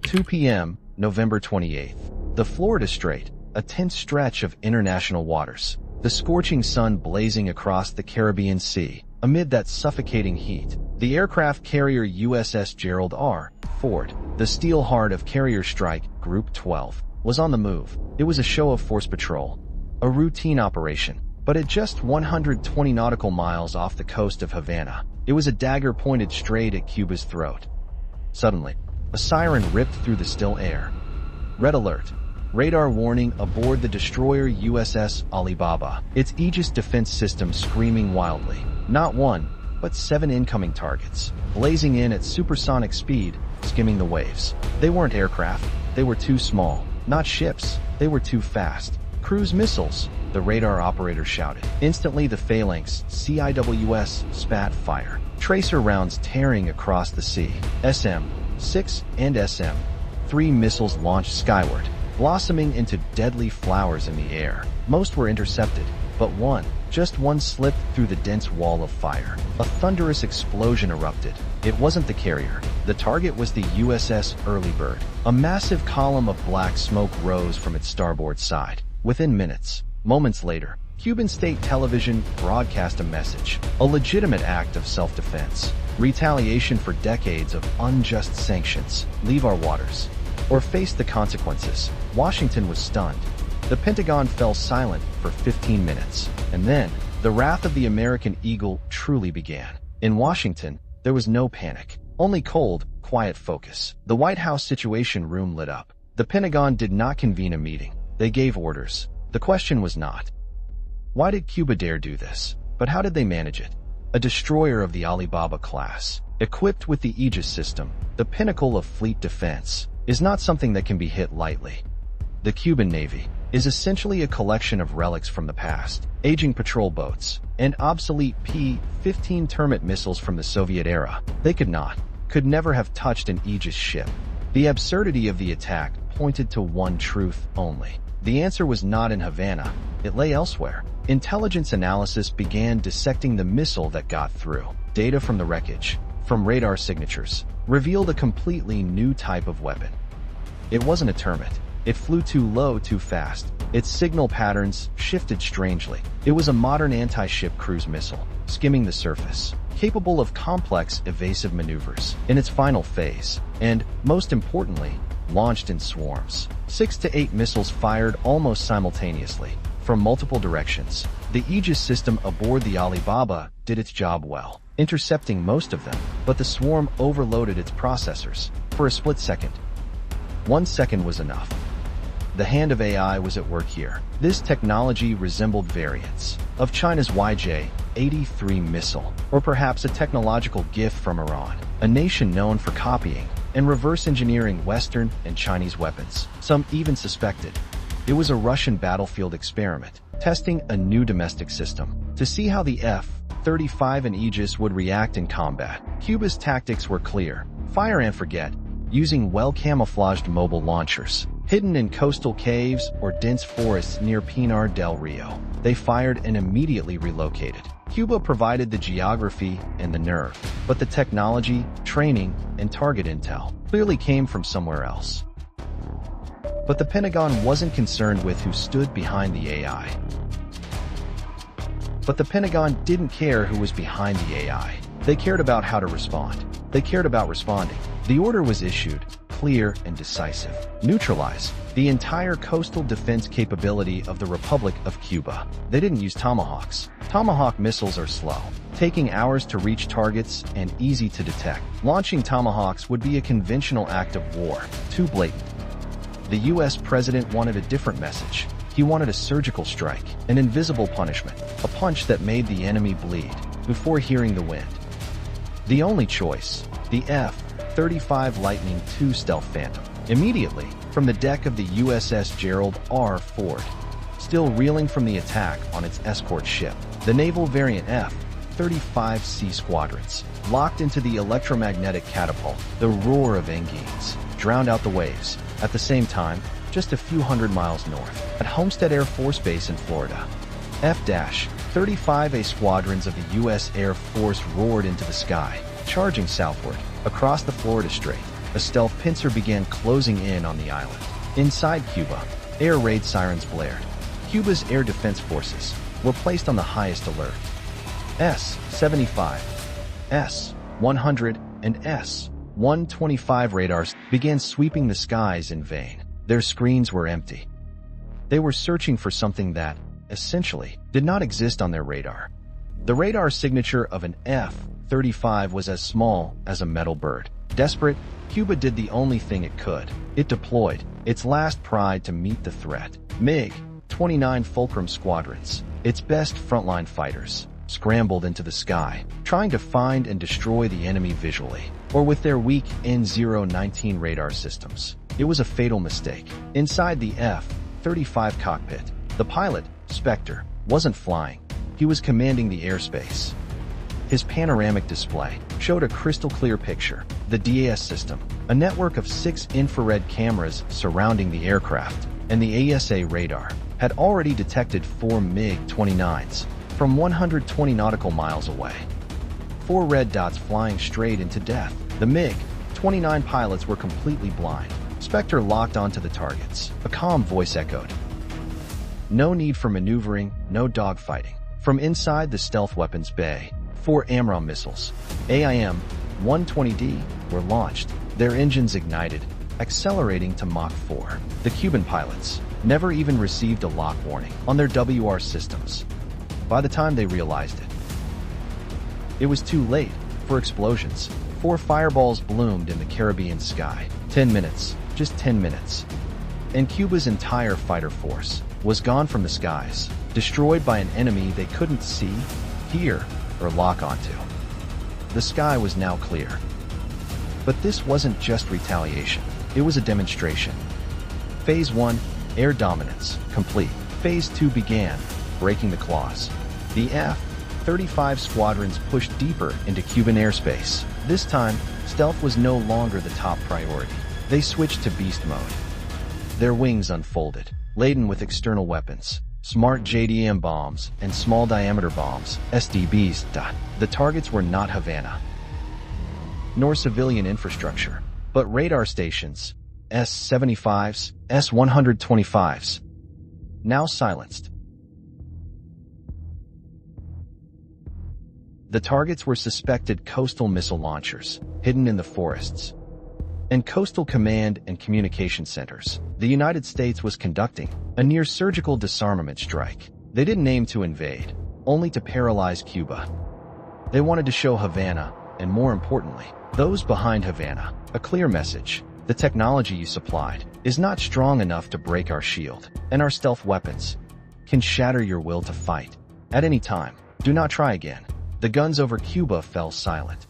2 p.m., November 28th. The Florida Strait, a tense stretch of international waters. The scorching sun blazing across the Caribbean Sea. Amid that suffocating heat, the aircraft carrier USS Gerald R. Ford, the steel heart of Carrier Strike Group 12, was on the move. It was a show of force patrol, a routine operation, but at just 120 nautical miles off the coast of Havana, it was a dagger pointed straight at Cuba's throat. Suddenly, a siren ripped through the still air. Red alert. Radar warning aboard the destroyer USS Alibaba, its Aegis defense system screaming wildly. Not one, but 7 incoming targets, blazing in at supersonic speed, skimming the waves. They weren't aircraft, they were too small. Not ships, they were too fast. Cruise missiles, the radar operator shouted. Instantly the phalanx, CIWS, spat fire. Tracer rounds tearing across the sea. SM-6 and SM-3 missiles launched skyward, blossoming into deadly flowers in the air. Most were intercepted, but one, just one slipped through the dense wall of fire. A thunderous explosion erupted. It wasn't the carrier. The target was the USS Early Bird. A massive column of black smoke rose from its starboard side. Within minutes, moments later, Cuban state television broadcast a message, a legitimate act of self-defense, retaliation for decades of unjust sanctions. Leave our waters, or face the consequences. Washington was stunned. The Pentagon fell silent for 15 minutes, and then, the wrath of the American eagle truly began. In Washington, there was no panic, only cold, quiet focus. The White House Situation Room lit up. The Pentagon did not convene a meeting. They gave orders. The question was not, why did Cuba dare do this? But how did they manage it? A destroyer of the Alibaba class, equipped with the Aegis system, the pinnacle of fleet defense, is not something that can be hit lightly. The Cuban Navy is essentially a collection of relics from the past, aging patrol boats, and obsolete P-15 Termit missiles from the Soviet era. They could never have touched an Aegis ship. The absurdity of the attack pointed to one truth only. The answer was not in Havana, it lay elsewhere. Intelligence analysis began dissecting the missile that got through. Data from the wreckage, from radar signatures, revealed a completely new type of weapon. It wasn't a Termit. It flew too low too fast. Its signal patterns shifted strangely. It was a modern anti-ship cruise missile, skimming the surface, capable of complex evasive maneuvers. In its final phase, and, most importantly, launched in swarms. 6 to 8 missiles fired almost simultaneously, from multiple directions. The Aegis system aboard the Alibaba did its job well, intercepting most of them, but the swarm overloaded its processors. For a split second, 1 second was enough. The hand of AI was at work here. This technology resembled variants of China's YJ-83 missile, or perhaps a technological gift from Iran, a nation known for copying and reverse engineering Western and Chinese weapons. Some even suspected it was a Russian battlefield experiment, testing a new domestic system to see how the F-35 and Aegis would react in combat. Cuba's tactics were clear: fire and forget, using well-camouflaged mobile launchers, hidden in coastal caves or dense forests near Pinar del Rio. They fired and immediately relocated. Cuba provided the geography and the nerve, but the technology, training, and target intel clearly came from somewhere else. But the Pentagon wasn't concerned with who stood behind the AI. But the Pentagon didn't care who was behind the AI. They cared about how to respond. They cared about responding. The order was issued, clear and decisive. Neutralize the entire coastal defense capability of the Republic of Cuba. They didn't use Tomahawks. Tomahawk missiles are slow, taking hours to reach targets and easy to detect. Launching Tomahawks would be a conventional act of war, too blatant. The US president wanted a different message. He wanted a surgical strike, an invisible punishment, a punch that made the enemy bleed before hearing the wind. The only choice, the F-35 Lightning II Stealth Phantom. Immediately, from the deck of the USS Gerald R. Ford, still reeling from the attack on its escort ship, the naval variant F-35C squadrons locked into the electromagnetic catapult. The roar of engines drowned out the waves. At the same time, just a few hundred miles north, at Homestead Air Force Base in Florida, F-35A squadrons of the U.S. Air Force roared into the sky, charging southward, across the Florida Strait. a stealth pincer began closing in on the island. Inside Cuba, air raid sirens blared. Cuba's air defense forces were placed on the highest alert. S-75, S-100, and S-125 radars began sweeping the skies in vain. Their screens were empty. They were searching for something that, essentially, did not exist on their radar. The radar signature of an F-35 was as small as a metal bird. Desperate, Cuba did the only thing it could. It deployed its last pride to meet the threat. MiG-29 Fulcrum squadrons, its best frontline fighters, scrambled into the sky, trying to find and destroy the enemy visually, or with their weak N-019 radar systems. It was a fatal mistake. Inside the F-35 cockpit, the pilot, Spectre, wasn't flying. He was commanding the airspace. His panoramic display showed a crystal-clear picture. The DAS system, a network of 6 infrared cameras surrounding the aircraft, and the ASA radar, had already detected 4 MiG-29s from 120 nautical miles away. 4 red dots flying straight into death. The MiG-29 pilots were completely blind. Spectre locked onto the targets. A calm voice echoed. No need for maneuvering, no dogfighting. From inside the stealth weapons bay, 4 AMRAAM missiles, AIM-120D, were launched. Their engines ignited, accelerating to Mach 4. The Cuban pilots never even received a lock warning on their WR systems. By the time they realized it, it was too late. For explosions, 4 fireballs bloomed in the Caribbean sky. 10 minutes, just 10 minutes. And Cuba's entire fighter force was gone from the skies, destroyed by an enemy they couldn't see, hear, or lock onto. The sky was now clear. But this wasn't just retaliation. It was a demonstration. Phase 1, air dominance, complete. Phase 2 began, breaking the claws. The F-35 squadrons pushed deeper into Cuban airspace. This time, stealth was no longer the top priority. They switched to beast mode. Their wings unfolded, laden with external weapons, smart JDM bombs, and small-diameter bombs, SDBs. The targets were not Havana, nor civilian infrastructure, but radar stations, S-75s, S-125s, now silenced. The targets were suspected coastal missile launchers, hidden in the forests, and coastal command and communication centers. The United States was conducting a near-surgical disarmament strike. They didn't aim to invade, only to paralyze Cuba. They wanted to show Havana, and more importantly, those behind Havana, a clear message. The technology you supplied is not strong enough to break our shield, and our stealth weapons can shatter your will to fight. At any time, do not try again. The guns over Cuba fell silent.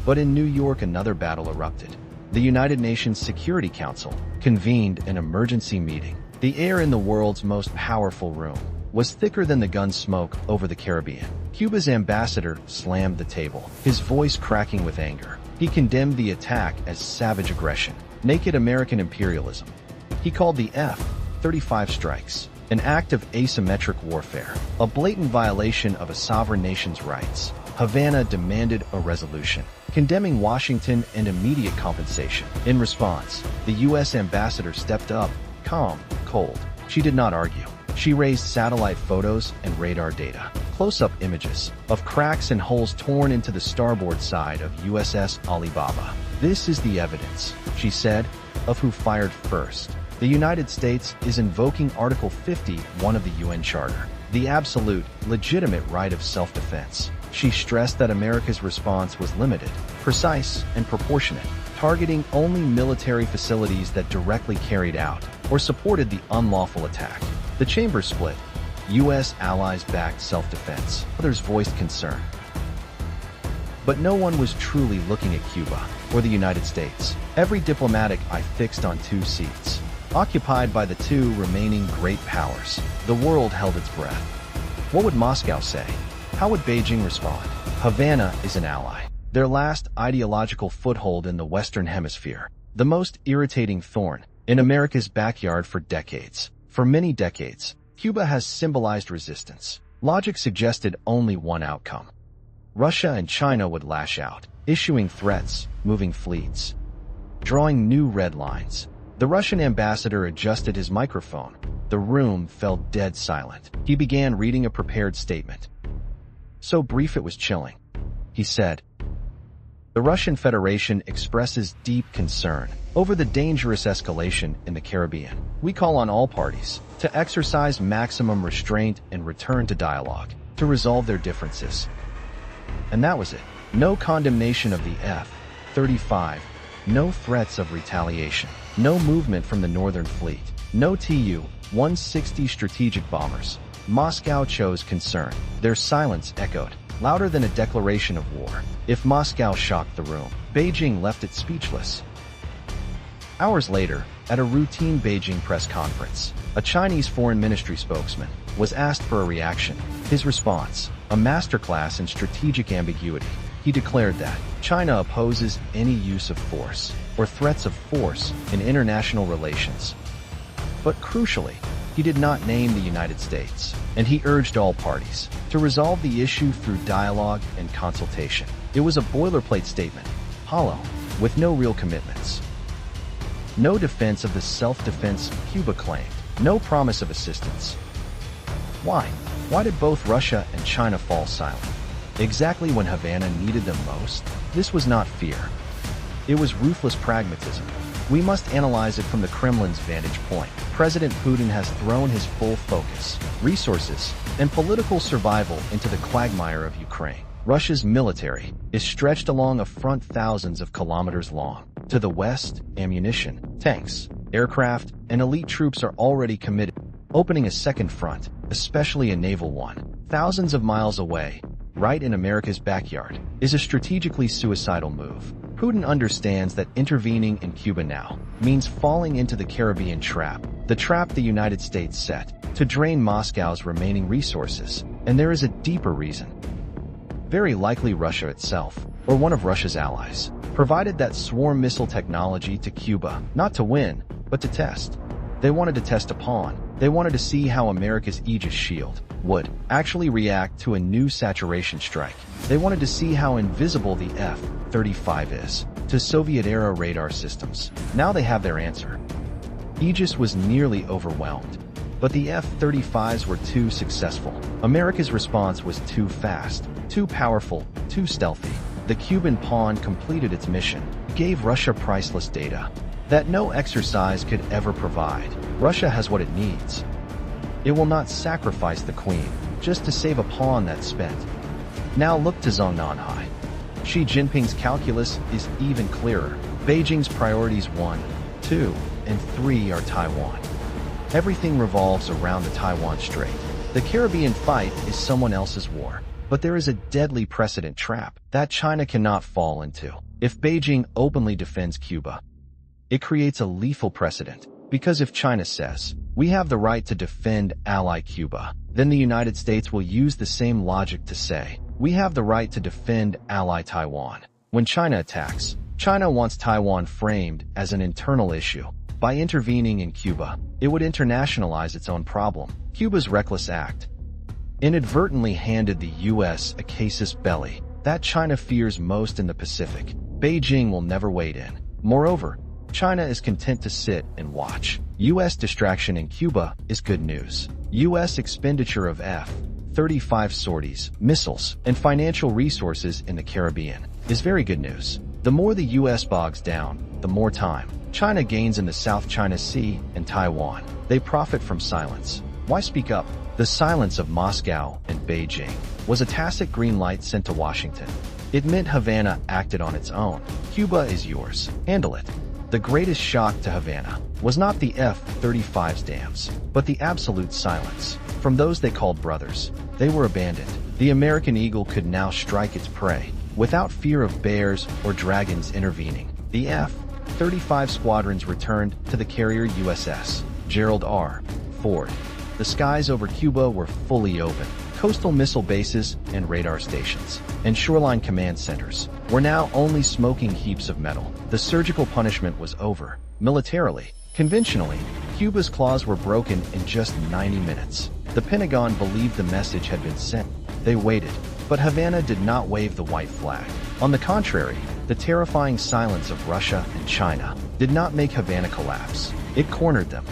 But in New York, another battle erupted. The United Nations Security Council convened an emergency meeting. The air in the world's most powerful room was thicker than the gun smoke over the Caribbean. Cuba's ambassador slammed the table, his voice cracking with anger. He condemned the attack as savage aggression, naked American imperialism. He called the F-35 strikes an act of asymmetric warfare, a blatant violation of a sovereign nation's rights. Havana demanded a resolution, condemning Washington and immediate compensation. In response, the U.S. ambassador stepped up, calm, cold. She did not argue. She raised satellite photos and radar data, close-up images of cracks and holes torn into the starboard side of USS Alibaba. This is the evidence, she said, of who fired first. The United States is invoking Article 51 of the UN Charter, the absolute, legitimate right of self-defense. She stressed that America's response was limited, precise, and proportionate, targeting only military facilities that directly carried out or supported the unlawful attack. The chamber split. U.S. allies backed self-defense. Others voiced concern. But no one was truly looking at Cuba or the United States. Every diplomatic eye fixed on 2 seats, occupied by the 2 remaining great powers. The world held its breath. What would Moscow say? How would Beijing respond? Havana is an ally. Their last ideological foothold in the Western Hemisphere. The most irritating thorn in America's backyard for decades. For many decades, Cuba has symbolized resistance. Logic suggested only one outcome. Russia and China would lash out, issuing threats, moving fleets. drawing new red lines. The Russian ambassador adjusted his microphone. The room fell dead silent. He began reading a prepared statement. So brief it was chilling. He said, "The Russian Federation expresses deep concern over the dangerous escalation in the Caribbean. We call on all parties to exercise maximum restraint and return to dialogue to resolve their differences." And that was it. No condemnation of the F-35, no threats of retaliation, no movement from the Northern Fleet, no Tu-160 strategic bombers. Moscow chose concern. Their silence echoed, louder than a declaration of war. If Moscow shocked the room, Beijing left it speechless. Hours later, at a routine Beijing press conference, a Chinese foreign ministry spokesman was asked for a reaction. His response, a masterclass in strategic ambiguity. He declared that China opposes any use of force or threats of force in international relations. But crucially, he did not name the United States, and he urged all parties to resolve the issue through dialogue and consultation. It was a boilerplate statement, hollow, with no real commitments. No defense of the self-defense Cuba claimed, no promise of assistance. Why? Why did both Russia and China fall silent? Exactly when Havana needed them most? This was not fear. It was ruthless pragmatism. We must analyze it from the Kremlin's vantage point. President Putin has thrown his full focus, resources, and political survival into the quagmire of Ukraine. Russia's military is stretched along a front thousands of kilometers long. To the west, ammunition, tanks, aircraft, and elite troops are already committed. Opening a second front, especially a naval one, thousands of miles away, right in America's backyard, is a strategically suicidal move. Putin understands that intervening in Cuba now means falling into the Caribbean trap, the trap the United States set to drain Moscow's remaining resources. And there is a deeper reason. Very likely Russia itself, or one of Russia's allies, provided that swarm missile technology to Cuba, not to win, but to test. They wanted to test a pawn. They wanted to see how America's Aegis shield would actually react to a new saturation strike. They wanted to see how invisible the F-35 is to Soviet-era radar systems. Now they have their answer. Aegis was nearly overwhelmed, but the F-35s were too successful. America's response was too fast, too powerful, too stealthy. The Cuban pawn completed its mission, gave Russia priceless data that no exercise could ever provide. Russia has what it needs. It will not sacrifice the queen just to save a pawn that's spent. Now look to Zhongnanhai. Xi Jinping's calculus is even clearer. Beijing's priorities 1, 2, and 3 are Taiwan. Everything revolves around the Taiwan Strait. The Caribbean fight is someone else's war. But there is a deadly precedent trap that China cannot fall into. If Beijing openly defends Cuba, it creates a lethal precedent. Because if China says, we have the right to defend ally Cuba, then the United States will use the same logic to say, we have the right to defend ally Taiwan. When China attacks, China wants Taiwan framed as an internal issue. By intervening in Cuba, it would internationalize its own problem. Cuba's reckless act inadvertently handed the U.S. a casus belli that China fears most in the Pacific. Beijing will never wade in. Moreover, China is content to sit and watch. U.S. distraction in Cuba is good news. U.S. expenditure of F-35 sorties, missiles, and financial resources in the Caribbean is very good news. The more the U.S. bogs down, the more time China gains in the South China Sea and Taiwan. They profit from silence. Why speak up? The silence of Moscow and Beijing was a tacit green light sent to Washington. It meant Havana acted on its own. Cuba is yours. Handle it. The greatest shock to Havana was not the F-35's dams, but the absolute silence. From those they called brothers, they were abandoned. The American eagle could now strike its prey without fear of bears or dragons intervening. The F-35 squadrons returned to the carrier USS Gerald R. Ford. The skies over Cuba were fully open. Coastal missile bases and radar stations and shoreline command centers were now only smoking heaps of metal. The surgical punishment was over. Militarily, conventionally, Cuba's claws were broken in just 90 minutes. The Pentagon believed the message had been sent. They waited. But Havana did not wave the white flag. On the contrary, the terrifying silence of Russia and China did not make Havana collapse. It cornered them.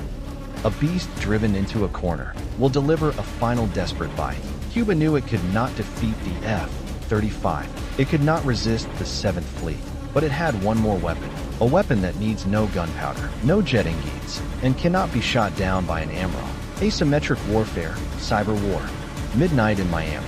A beast driven into a corner will deliver a final desperate bite. Cuba knew it could not defeat the F-35. It could not resist the 7th Fleet. But it had one more weapon. A weapon that needs no gunpowder, no jet engines, and cannot be shot down by an AMRO. Asymmetric warfare, cyber war. Midnight in Miami.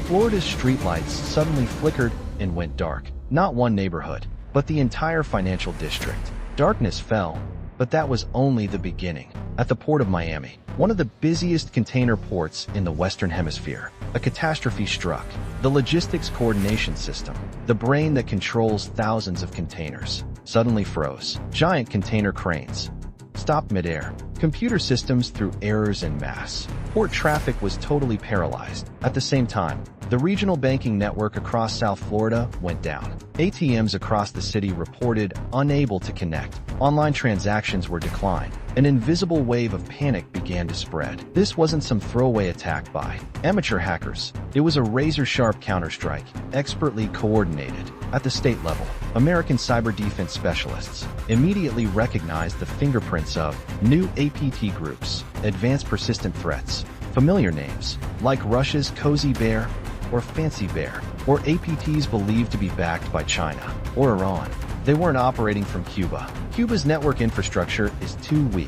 Florida's streetlights suddenly flickered and went dark. Not one neighborhood, but the entire financial district. Darkness fell, but that was only the beginning. At the port of Miami, one of the busiest container ports in the Western Hemisphere, a catastrophe struck. The logistics coordination system, the brain that controls thousands of containers, suddenly froze. Giant container cranes stopped midair. Computer systems threw errors en masse. Port traffic was totally paralyzed. At the same time, the regional banking network across South Florida went down. ATMs across the city reported unable to connect. Online transactions were declined. An invisible wave of panic began to spread. This wasn't some throwaway attack by amateur hackers. It was a razor-sharp counterstrike, expertly coordinated. At the state level, American cyber defense specialists immediately recognized the fingerprints of new APT groups, advanced persistent threats, familiar names like Russia's Cozy Bear or Fancy Bear, or APTs believed to be backed by China or Iran. They weren't operating from Cuba. Cuba's network infrastructure is too weak.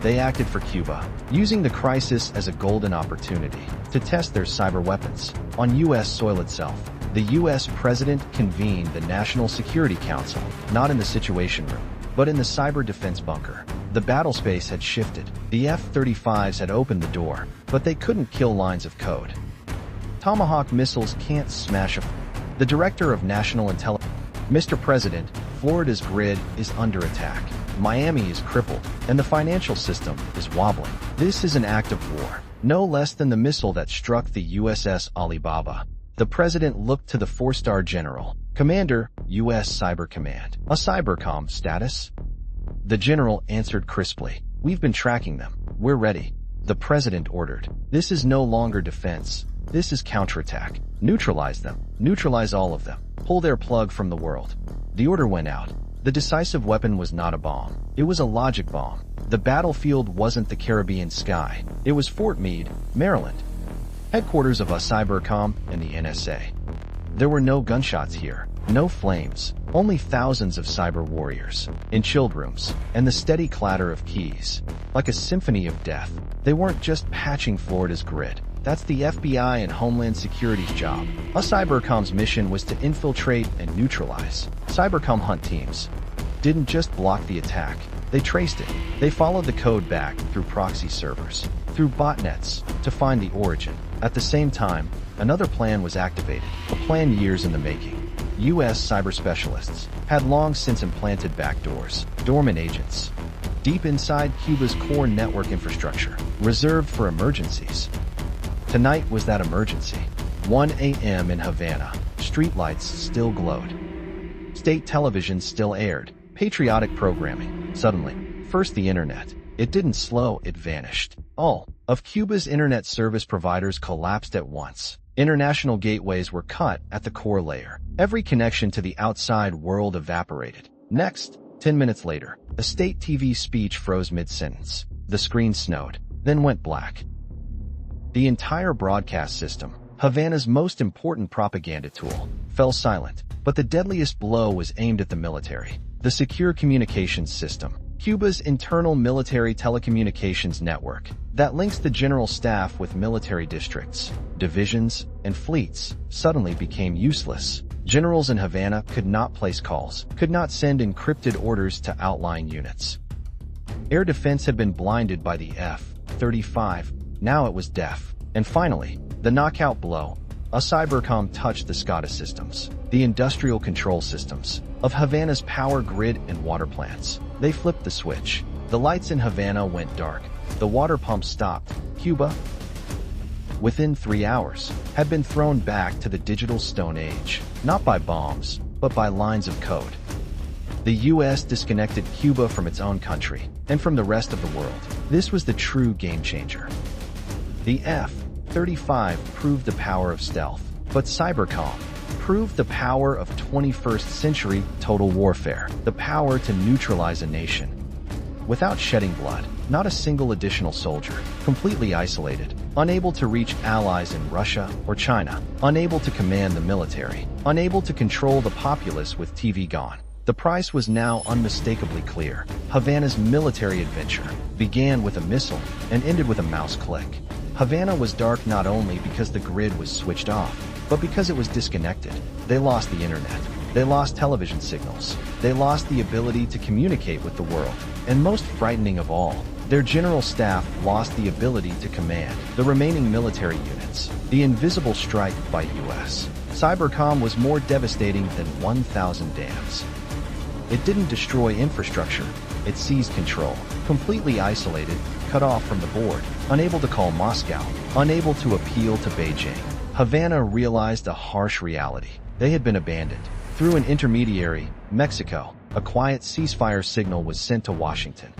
They acted for Cuba, using the crisis as a golden opportunity to test their cyber weapons. On U.S. soil itself, the U.S. President convened the National Security Council, not in the Situation Room, but in the cyber defense bunker. The battle space had shifted. The F-35s had opened the door, but they couldn't kill lines of code. Tomahawk missiles can't smash the Director of National Intelligence. Mr. President, Florida's grid is under attack. Miami is crippled, and the financial system is wobbling. This is an act of war, no less than the missile that struck the USS Alibaba. The president looked to the 4-star general, Commander, U.S. Cyber Command. A cybercom status? The general answered crisply, "We've been tracking them. We're ready." The president ordered, "This is no longer defense. This is counterattack. Neutralize them. Neutralize all of them. Pull their plug from the world." The order went out. The decisive weapon was not a bomb. It was a logic bomb. The battlefield wasn't the Caribbean sky. It was Fort Meade, Maryland, headquarters of a cybercom and the NSA. There were no gunshots here, no flames, only thousands of cyber warriors in chilled rooms, and the steady clatter of keys. Like a symphony of death, they weren't just patching Florida's grid. That's the FBI and Homeland Security's job. A cybercom's mission was to infiltrate and neutralize. Cybercom hunt teams didn't just block the attack, they traced it. They followed the code back through proxy servers, through botnets, to find the origin. At the same time, another plan was activated, a plan years in the making. U.S. cyber specialists had long since implanted backdoors, dormant agents, deep inside Cuba's core network infrastructure, reserved for emergencies. Tonight was that emergency. 1 a.m. in Havana, streetlights still glowed. State television still aired, patriotic programming. Suddenly, first the internet. It didn't slow, it vanished. All of Cuba's internet service providers collapsed at once. International gateways were cut at the core layer. Every connection to the outside world evaporated. Next, 10 minutes later, a state TV speech froze mid-sentence. The screen snowed, then went black. The entire broadcast system, Havana's most important propaganda tool, fell silent. But the deadliest blow was aimed at the military. The secure communications system, Cuba's internal military telecommunications network that links the general staff with military districts, divisions, and fleets, suddenly became useless. Generals in Havana could not place calls, could not send encrypted orders to outlying units. Air defense had been blinded by the F-35. Now it was deaf. And finally, the knockout blow. A cybercom touched the SCADA systems, the industrial control systems, of Havana's power grid and water plants. They flipped the switch. The lights in Havana went dark. The water pumps stopped. Cuba, within 3 hours, had been thrown back to the digital Stone Age, not by bombs, but by lines of code. The U.S. disconnected Cuba from its own country and from the rest of the world. This was the true game changer. The F-35 proved the power of stealth. But cybercom proved the power of 21st century total warfare, the power to neutralize a nation without shedding blood. Not a single additional soldier, completely isolated, unable to reach allies in Russia or China, unable to command the military, unable to control the populace with TV gone. The price was now unmistakably clear. Havana's military adventure began with a missile and ended with a mouse click. Havana was dark not only because the grid was switched off, but because it was disconnected. They lost the internet. They lost television signals. They lost the ability to communicate with the world. And most frightening of all, their general staff lost the ability to command the remaining military units. The invisible strike by U.S. cybercom was more devastating than 1,000 dams. It didn't destroy infrastructure. It seized control, completely isolated, cut off from the board, unable to call Moscow, unable to appeal to Beijing. Havana realized a harsh reality. They had been abandoned. Through an intermediary, Mexico, a quiet ceasefire signal was sent to Washington.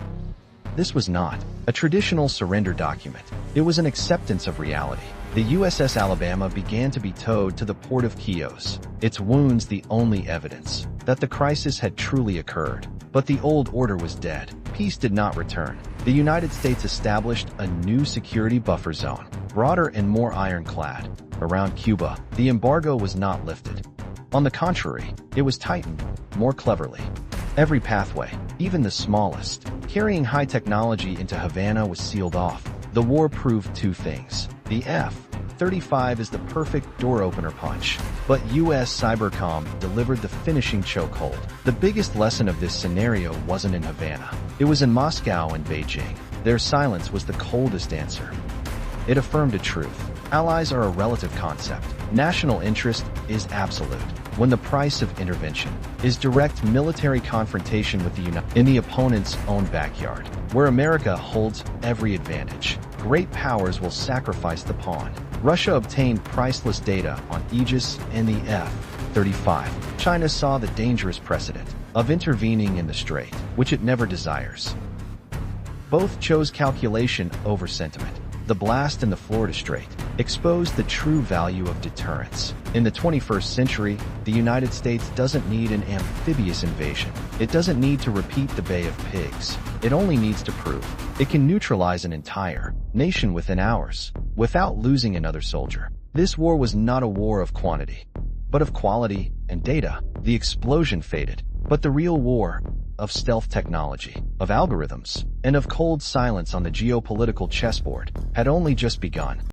This was not a traditional surrender document. It was an acceptance of reality. The USS Alabama began to be towed to the port of Chios, its wounds the only evidence that the crisis had truly occurred. But the old order was dead. Peace did not return. The United States established a new security buffer zone, broader and more ironclad. Around Cuba, the embargo was not lifted. On the contrary, it was tightened, more cleverly. Every pathway, even the smallest, carrying high technology into Havana was sealed off. The war proved two things. The F-35 is the perfect door-opener punch, but U.S. cybercom delivered the finishing chokehold. The biggest lesson of this scenario wasn't in Havana. It was in Moscow and Beijing. Their silence was the coldest answer. It affirmed a truth. Allies are a relative concept. National interest is absolute. When the price of intervention is direct military confrontation with in the opponent's own backyard, where America holds every advantage, great powers will sacrifice the pawn. Russia obtained priceless data on Aegis and the F-35. China saw the dangerous precedent of intervening in the strait, which it never desires. Both chose calculation over sentiment. The blast in the Florida Strait exposed the true value of deterrence. In the 21st century, the United States doesn't need an amphibious invasion. It doesn't need to repeat the Bay of Pigs. It only needs to prove it can neutralize an entire nation within hours, without losing another soldier. This war was not a war of quantity, but of quality and data. The explosion faded, but the real war of stealth technology, of algorithms, and of cold silence on the geopolitical chessboard had only just begun.